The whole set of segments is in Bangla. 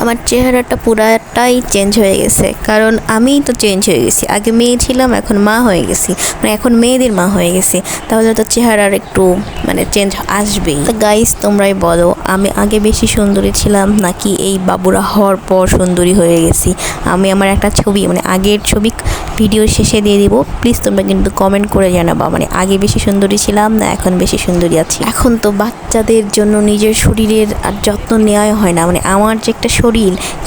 আমার চেহারাটা পুরাটাই চেঞ্জ হয়ে গেছে, কারণ আমিই তো চেঞ্জ হয়ে গেছি। আগে মেয়ে ছিলাম, এখন মা হয়ে গেছি, মানে এখন মেয়েদের মা হয়ে গেছি, তাহলে তো চেহারার একটু মানে চেঞ্জ আসবেই। তো গাইস তোমরাই বলো, আমি আগে বেশি সুন্দরী ছিলাম নাকি এই বাবুরা হওয়ার পর সুন্দরী হয়ে গেছি? আমি আমার একটা ছবি মানে আগের ছবি ভিডিও শেষে দিয়ে দিব, প্লিজ তোমরা কিন্তু কমেন্ট করে জানাবা, মানে আগে বেশি সুন্দরী ছিলাম না এখন বেশি সুন্দরী আছি। এখন তো বাচ্চাদের জন্য নিজের শরীরের আর যত্ন নেওয়াই হয় না, মানে আমার যে একটা শরীর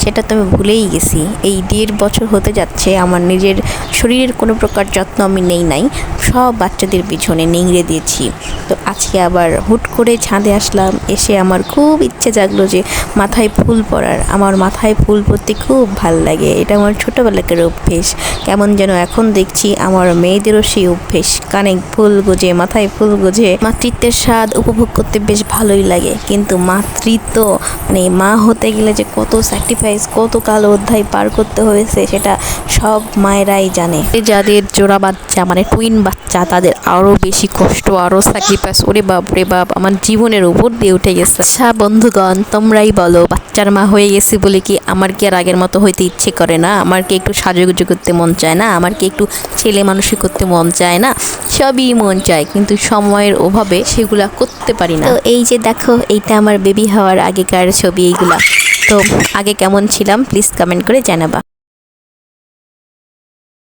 সেটা তো আমি ভুলেই গেছি। এই 1.5 বছর হতে যাচ্ছে আমার নিজের শরীরের কোনো প্রকার যত্ন আমি নেই নাই, সব বাচ্চাদের পিছনে নিংড়ে দিয়েছি। তো আজকে আবার হুট করে ছাদে আসলাম, এসে আমার খুব ইচ্ছে জাগলো যে মাথায় ফুল পরার। আমার মাথায় ফুল পরতে খুব ভাল লাগে, এটা আমার ছোটোবেলাকার অভ্যেস। কেমন যেন এখন দেখছি আমার মেয়েদেরও সেই অভ্যেস, কানে ফুল গোজে মাথায় ফুল গোজে মাতৃত্বের স্বাদ উপভোগ করতে বেশ ভালোই লাগে। কিন্তু মাতৃত্ব মানে মা হতে গেলে যে কত স্যাক্রিফাইস, কত কাল অধ্যায় পার করতে হয়েছে সেটা সব মায়েরাই জানে। যাদের জোড়া বাচ্চা মানে টুইন বাচ্চা তাদের আরও বেশি কষ্ট, আরও স্যাক্রিফাইস। ওরে বাপ রে বাপ, আমার জীবনের উপর দিয়ে উঠে গেছে। আচ্ছা বন্ধুগণ, তোমরাই বলো, বাচ্চার মা হয়ে গেছি বলে কি আমার কি আর আগের মতো হইতে ইচ্ছে করে না? আমার কি একটু সাজুগুজু করতে মন চায় না? আমার কি একটু ছেলে মানুষই করতে মন চায় না? সবই মন চায়, কিন্তু সময়ের অভাবে সেগুলা করতে পারি না। তো এই যে দেখো, এইটা আমার বেবি হওয়ার আগেকার ছবি। এইগুলা তো আগে কেমন ছিলাম প্লিজ কমেন্ট করে জানাবা।